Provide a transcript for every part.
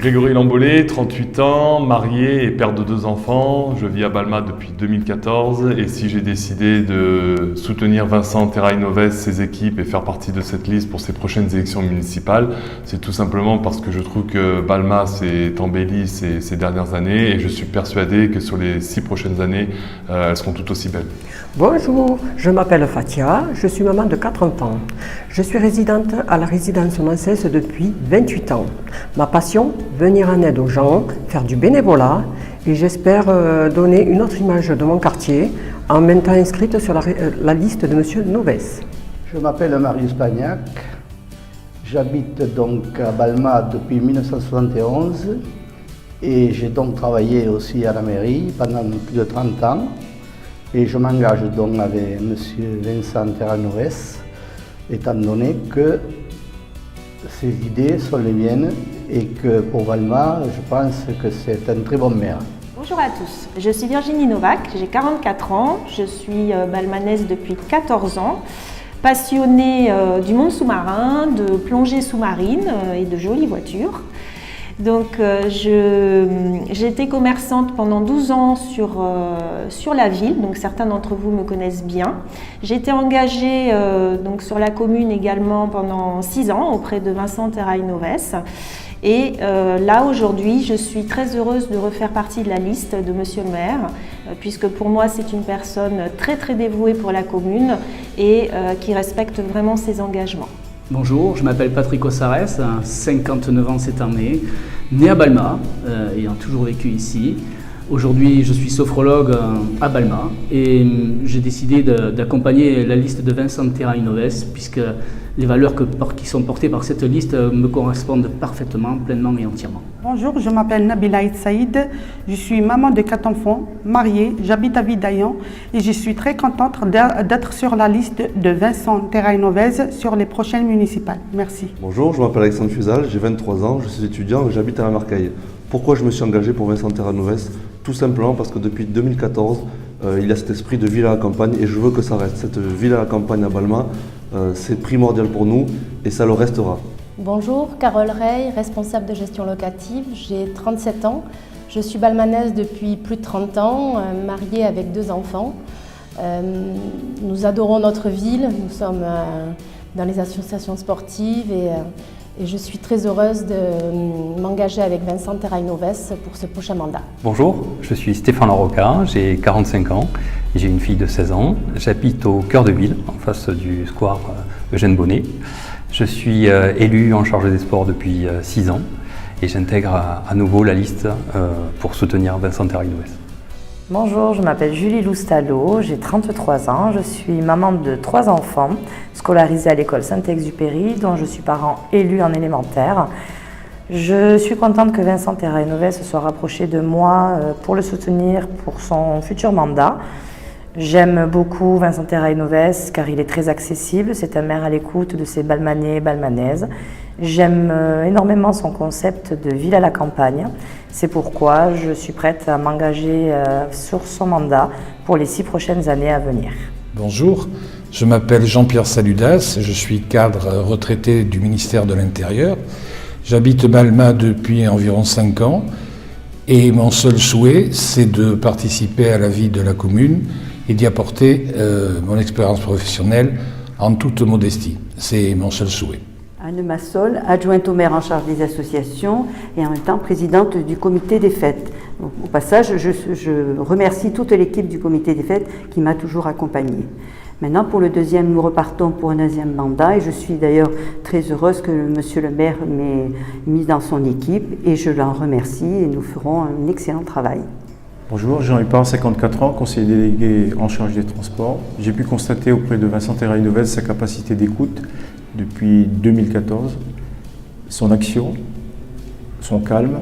Grégory Lambolé, 38 ans, marié et père de 2 enfants. Je vis à Balma depuis 2014 et si j'ai décidé de soutenir Vincent Terray-Noves, ses équipes et faire partie de cette liste pour ses prochaines élections municipales, c'est tout simplement parce que je trouve que Balma s'est embellie ces dernières années et je suis persuadé que sur les 6 prochaines années, elles seront tout aussi belles. Bonjour, je m'appelle Fatia, je suis maman de 4 enfants. Je suis résidente à la résidence Mancès depuis 28 ans. Ma passion, venir en aide aux gens, faire du bénévolat et j'espère donner une autre image de mon quartier en m'étant inscrite sur la liste de Monsieur Noves. Je m'appelle Marius Pagnac, j'habite donc à Balma depuis 1971 et j'ai donc travaillé aussi à la mairie pendant plus de 30 ans. Et je m'engage donc avec M. Vincent Terray-Noves, étant donné que ses idées sont les miennes et que pour Balma, je pense que c'est un très bon maire. Bonjour à tous, je suis Virginie Novak, j'ai 44 ans, je suis balmanaise depuis 14 ans, passionnée du monde sous-marin, de plongée sous-marine et de jolies voitures. Donc j'ai été commerçante pendant 12 ans sur la ville, donc certains d'entre vous me connaissent bien. J'ai été engagée donc sur la commune également pendant 6 ans auprès de Vincent Terray-Noves. Et là aujourd'hui je suis très heureuse de refaire partie de la liste de Monsieur le maire, puisque pour moi c'est une personne très très dévouée pour la commune et qui respecte vraiment ses engagements. Bonjour, je m'appelle Patrick Ossares, 59 ans cette année, né à Balma, ayant toujours vécu ici. Aujourd'hui, je suis sophrologue à Balma et j'ai décidé d'accompagner la liste de Vincent Terray-Noves puisque les valeurs qui sont portées par cette liste me correspondent parfaitement, pleinement et entièrement. Bonjour, je m'appelle Nabila Saïd, je suis maman de 4 enfants, mariée, j'habite à Vidaillan et je suis très contente d'être sur la liste de Vincent Terray-Noves sur les prochaines municipales. Merci. Bonjour, je m'appelle Alexandre Fusal, j'ai 23 ans, je suis étudiant et j'habite à la Marcaille. Pourquoi je me suis engagé pour Vincent Terray-Noves? Tout simplement parce que depuis 2014, il y a cet esprit de ville à la campagne et je veux que ça reste. Cette ville à la campagne à Balma, c'est primordial pour nous et ça le restera. Bonjour, Carole Rey, responsable de gestion locative, j'ai 37 ans. Je suis balmanaise depuis plus de 30 ans, mariée avec 2 enfants. Nous adorons notre ville, nous sommes dans les associations sportives et je suis très heureuse de m'engager avec Vincent Terray-Noves pour ce prochain mandat. Bonjour, je suis Stéphane Larocca, j'ai 45 ans et j'ai une fille de 16 ans. J'habite au cœur de ville, en face du square Eugène Bonnet. Je suis élu en charge des sports depuis 6 ans et j'intègre à nouveau la liste pour soutenir Vincent Terray-Noves. Bonjour, je m'appelle Julie Loustalot, j'ai 33 ans, je suis maman de 3 enfants, scolarisés à l'école Saint-Exupéry, dont je suis parent élu en élémentaire. Je suis contente que Vincent Terray-Noves se soit rapproché de moi pour le soutenir pour son futur mandat. J'aime beaucoup Vincent Terray-Noves car il est très accessible, c'est un maire à l'écoute de ses balmanais et balmanaises. J'aime énormément son concept de ville à la campagne. C'est pourquoi je suis prête à m'engager sur son mandat pour les 6 prochaines années à venir. Bonjour, je m'appelle Jean-Pierre Saludas, je suis cadre retraité du ministère de l'Intérieur. J'habite Balma depuis environ 5 ans et mon seul souhait, c'est de participer à la vie de la commune et d'y apporter mon expérience professionnelle en toute modestie. C'est mon seul souhait. Anne Massol, adjointe au maire en charge des associations et en même temps présidente du comité des fêtes. Au passage, je remercie toute l'équipe du comité des fêtes qui m'a toujours accompagnée. Maintenant, pour le deuxième, nous repartons pour un 2e mandat et je suis d'ailleurs très heureuse que monsieur le maire m'ait mise dans son équipe et je l'en remercie et nous ferons un excellent travail. Bonjour, Jean-Yves Parent, 54 ans, conseiller délégué en charge des transports. J'ai pu constater auprès de Vincent Terray-Noves sa capacité d'écoute depuis 2014, son action, son calme,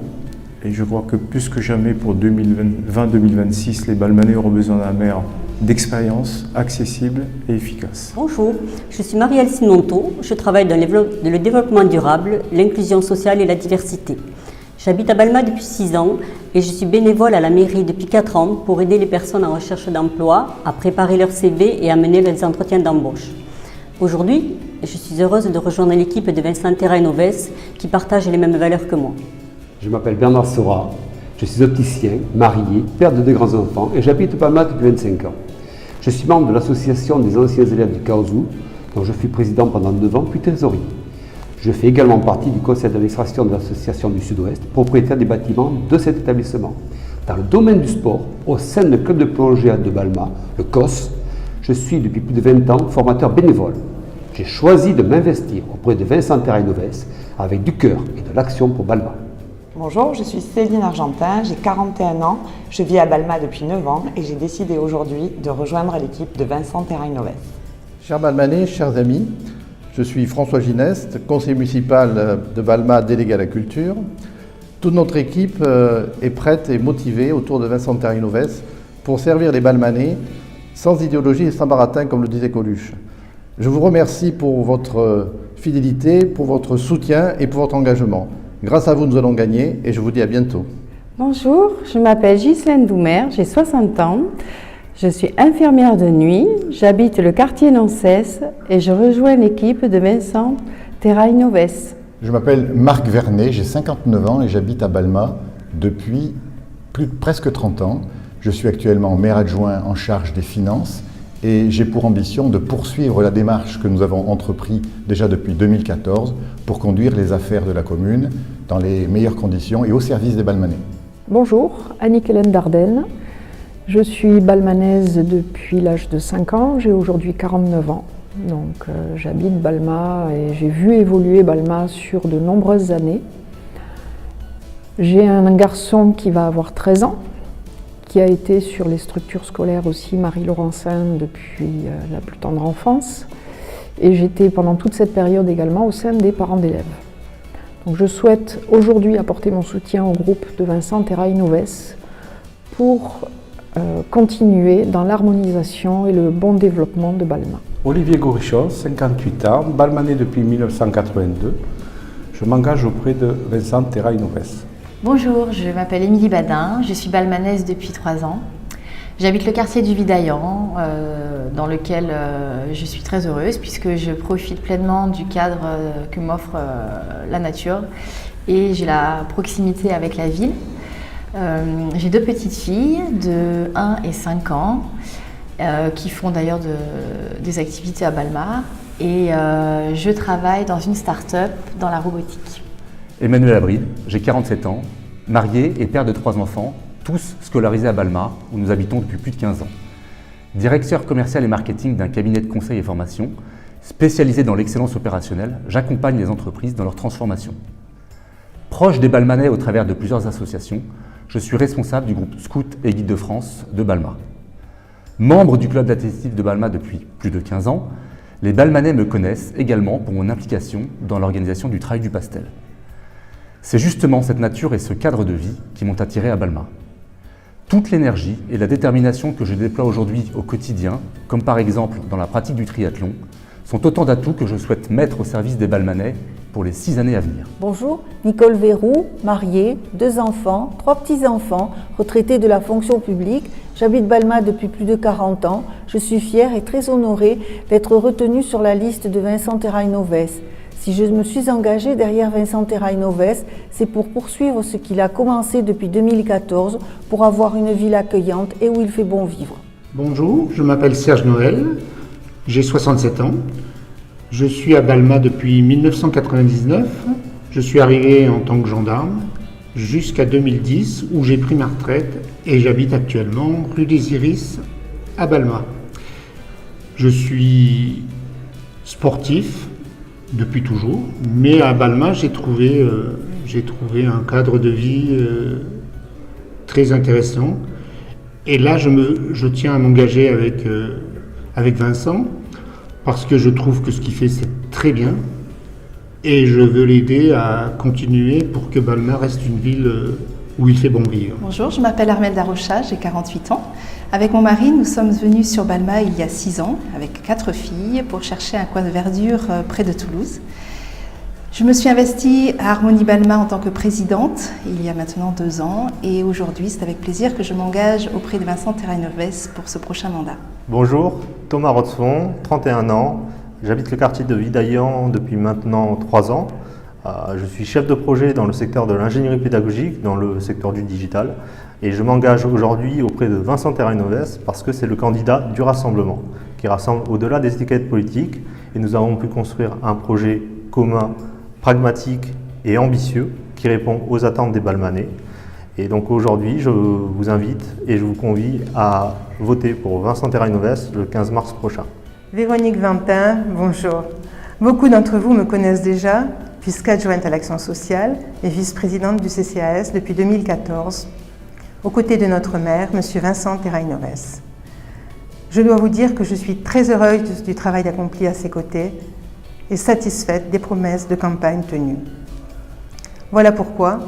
et je crois que plus que jamais pour 2020-2026, les Balmanais auront besoin d'un maire d'expérience, accessible et efficace. Bonjour, je suis Marie-Èle Simonto, je travaille dans le développement durable, l'inclusion sociale et la diversité. J'habite à Balma depuis 6 ans et je suis bénévole à la mairie depuis 4 ans pour aider les personnes en recherche d'emploi à préparer leur CV et à mener les entretiens d'embauche. Aujourd'hui, je suis heureuse de rejoindre l'équipe de Vincent Terray-Noves qui partage les mêmes valeurs que moi. Je m'appelle Bernard Sora, je suis opticien, marié, père de 2 grands-enfants et j'habite Balma depuis 25 ans. Je suis membre de l'association des anciens élèves du Caousou, dont je fus président pendant 9 ans, puis trésorier. Je fais également partie du conseil d'administration de l'association du Sud-Ouest, propriétaire des bâtiments de cet établissement. Dans le domaine du sport, au sein du club de plongée de Balma, le COS, je suis depuis plus de 20 ans formateur bénévole. J'ai choisi de m'investir auprès de Vincent Terrainoves avec du cœur et de l'action pour Balma. Bonjour, je suis Céline Argentin, j'ai 41 ans, je vis à Balma depuis 9 ans et j'ai décidé aujourd'hui de rejoindre l'équipe de Vincent Terrainoves. Chers Balmanais, chers amis, je suis François Gineste, conseiller municipal de Balma, délégué à la culture. Toute notre équipe est prête et motivée autour de Vincent Terrainoves pour servir les Balmanais sans idéologie et sans baratin, comme le disait Coluche. Je vous remercie pour votre fidélité, pour votre soutien et pour votre engagement. Grâce à vous, nous allons gagner et je vous dis à bientôt. Bonjour, je m'appelle Ghislaine Doumer, j'ai 60 ans. Je suis infirmière de nuit, j'habite le quartier Nancès et je rejoins l'équipe de Vincent Terrainoves. Je m'appelle Marc Vernet, j'ai 59 ans et j'habite à Balma depuis presque 30 ans. Je suis actuellement maire adjoint en charge des finances et j'ai pour ambition de poursuivre la démarche que nous avons entreprise déjà depuis 2014 pour conduire les affaires de la commune dans les meilleures conditions et au service des Balmanais. Bonjour, Annick-Hélène Dardenne. Je suis balmanaise depuis l'âge de 5 ans, j'ai aujourd'hui 49 ans. Donc j'habite Balma et j'ai vu évoluer Balma sur de nombreuses années. J'ai un garçon qui va avoir 13 ans, qui a été sur les structures scolaires aussi Marie-Laurencin depuis la plus tendre enfance. Et j'étais pendant toute cette période également au sein des parents d'élèves. Donc je souhaite aujourd'hui apporter mon soutien au groupe de Vincent Terrainoves pour continuer dans l'harmonisation et le bon développement de Balma. Olivier Gorichon, 58 ans, balmanais depuis 1982. Je m'engage auprès de Vincent Terrainoves. Bonjour, je m'appelle Émilie Badin, je suis balmanaise depuis 3 ans. J'habite le quartier du Vidaillan, dans lequel je suis très heureuse puisque je profite pleinement du cadre que m'offre la nature et j'ai la proximité avec la ville. J'ai 2 petites filles de 1 et 5 ans qui font d'ailleurs des activités à Balma et je travaille dans une start-up dans la robotique. Emmanuel Abril, j'ai 47 ans, marié et père de 3 enfants, tous scolarisés à Balma, où nous habitons depuis plus de 15 ans. Directeur commercial et marketing d'un cabinet de conseil et formation, spécialisé dans l'excellence opérationnelle, j'accompagne les entreprises dans leur transformation. Proche des Balmanais au travers de plusieurs associations, je suis responsable du groupe Scout et Guide de France de Balma. Membre du club d'athlétisme de Balma depuis plus de 15 ans, les Balmanais me connaissent également pour mon implication dans l'organisation du Trail du Pastel. C'est justement cette nature et ce cadre de vie qui m'ont attiré à Balma. Toute l'énergie et la détermination que je déploie aujourd'hui au quotidien, comme par exemple dans la pratique du triathlon, sont autant d'atouts que je souhaite mettre au service des Balmanais pour les 6 années à venir. Bonjour, Nicole Verroux, mariée, 2 enfants, 3 petits-enfants, retraitée de la fonction publique. J'habite Balma depuis plus de 40 ans. Je suis fière et très honorée d'être retenue sur la liste de Vincent Terrainoves. Si je me suis engagée derrière Vincent Terrainoves, c'est pour poursuivre ce qu'il a commencé depuis 2014 pour avoir une ville accueillante et où il fait bon vivre. Bonjour, je m'appelle Serge Noël, j'ai 67 ans. Je suis à Balma depuis 1999. Je suis arrivé en tant que gendarme jusqu'à 2010 où j'ai pris ma retraite et j'habite actuellement rue des Iris à Balma. Je suis sportif depuis toujours, mais à Balma j'ai trouvé un cadre de vie très intéressant et là je tiens à m'engager avec Vincent parce que je trouve que ce qu'il fait c'est très bien et je veux l'aider à continuer pour que Balma reste une ville où il fait bon vivre. Bonjour, je m'appelle Armelle Darocha, j'ai 48 ans. Avec mon mari, nous sommes venus sur Balma il y a 6 ans, avec 4 filles, pour chercher un coin de verdure près de Toulouse. Je me suis investie à Harmonie Balma en tant que présidente, il y a maintenant 2 ans, et aujourd'hui, c'est avec plaisir que je m'engage auprès de Vincent Terrainoves pour ce prochain mandat. Bonjour, Thomas Rotzfond, 31 ans, j'habite le quartier de Vidaillan depuis maintenant 3 ans. Je suis chef de projet dans le secteur de l'ingénierie pédagogique, dans le secteur du digital, et je m'engage aujourd'hui auprès de Vincent Terrainoves parce que c'est le candidat du rassemblement, qui rassemble au-delà des étiquettes politiques, et nous avons pu construire un projet commun, pragmatique et ambitieux qui répond aux attentes des Balmanais. Et donc aujourd'hui, je vous invite et je vous convie à voter pour Vincent Terrainoves le 15 mars prochain. Véronique Vampin, bonjour. Beaucoup d'entre vous me connaissent déjà, puisqu'adjointe à l'action sociale et vice-présidente du CCAS depuis 2014, aux côtés de notre maire, M. Vincent Terrainoves. Je dois vous dire que je suis très heureuse du travail accompli à ses côtés et satisfaite des promesses de campagne tenues. Voilà pourquoi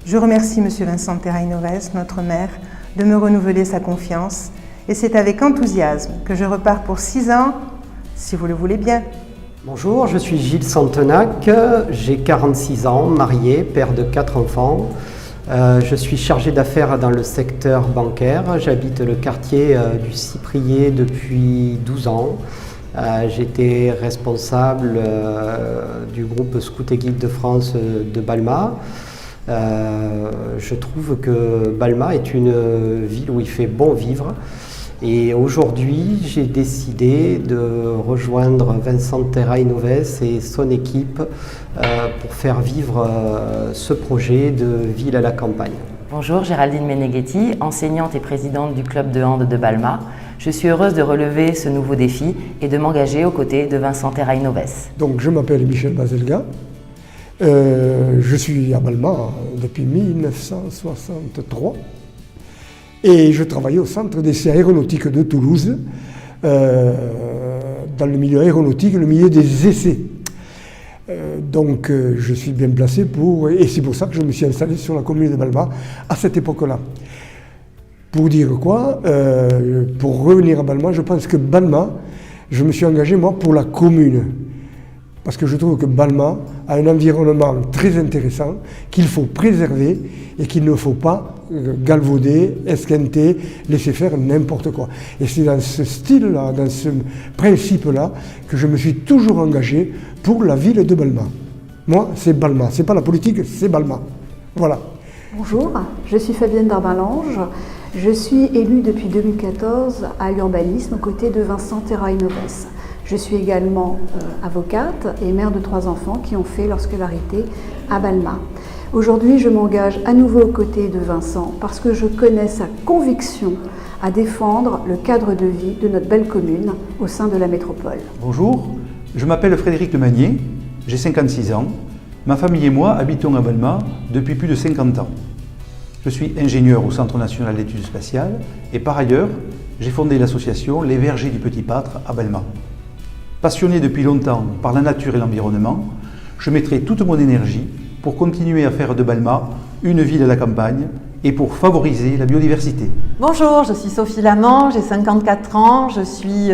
je remercie M. Vincent Terrainoves, notre maire, de me renouveler sa confiance, et c'est avec enthousiasme que je repars pour 6 ans, si vous le voulez bien. Bonjour, je suis Gilles Santenac, j'ai 46 ans, marié, père de 4 enfants. Je suis chargé d'affaires dans le secteur bancaire. J'habite le quartier du Cyprier depuis 12 ans. J'étais responsable du groupe Scout et Guide de France de Balma. Je trouve que Balma est une ville où il fait bon vivre. Et aujourd'hui, j'ai décidé de rejoindre Vincent Terrainoves et son équipe pour faire vivre ce projet de ville à la campagne. Bonjour, Géraldine Meneghetti, enseignante et présidente du club de hand de Balma. Je suis heureuse de relever ce nouveau défi et de m'engager aux côtés de Vincent Terrainoves. Donc, je m'appelle Michel Bazelga. Je suis à Balma depuis 1963. Et je travaille au centre d'essais aéronautiques de Toulouse, dans le milieu aéronautique, le milieu des essais. Donc je suis bien placé pour... Et c'est pour ça que je me suis installé sur la commune de Balma à cette époque-là. Pour dire quoi, pour revenir à Balma, je pense que Balma, je me suis engagé moi pour la commune. Parce que je trouve que Balma a un environnement très intéressant qu'il faut préserver et qu'il ne faut pas galvauder, esquinter, laisser faire n'importe quoi. Et c'est dans ce style-là, dans ce principe-là, que je me suis toujours engagé pour la ville de Balma. Moi, c'est Balma. C'est pas la politique, c'est Balma. Voilà. Bonjour, je suis Fabienne Darbalange. Je suis élue depuis 2014 à l'urbanisme aux côtés de Vincent Terrainoves. Je suis également avocate et mère de 3 enfants qui ont fait leur scolarité à Balma. Aujourd'hui, je m'engage à nouveau aux côtés de Vincent parce que je connais sa conviction à défendre le cadre de vie de notre belle commune au sein de la métropole. Bonjour, je m'appelle Frédéric Magnier, j'ai 56 ans. Ma famille et moi habitons à Balma depuis plus de 50 ans. Je suis ingénieur au Centre national d'études spatiales et par ailleurs, j'ai fondé l'association Les Vergers du Petit Pâtre à Balma. Passionné depuis longtemps par la nature et l'environnement, je mettrai toute mon énergie pour continuer à faire de Balma une ville à la campagne et pour favoriser la biodiversité. Bonjour, je suis Sophie Lamant, j'ai 54 ans, je suis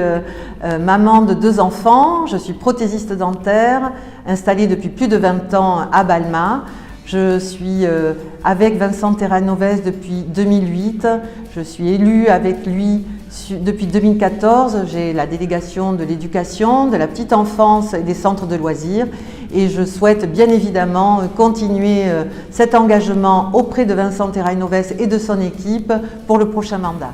maman de 2 enfants, je suis prothésiste dentaire, installée depuis plus de 20 ans à Balma. Je suis avec Vincent Terrainoves depuis 2008, je suis élue avec lui depuis 2014, j'ai la délégation de l'éducation, de la petite enfance et des centres de loisirs et je souhaite bien évidemment continuer cet engagement auprès de Vincent Terrainoves et de son équipe pour le prochain mandat.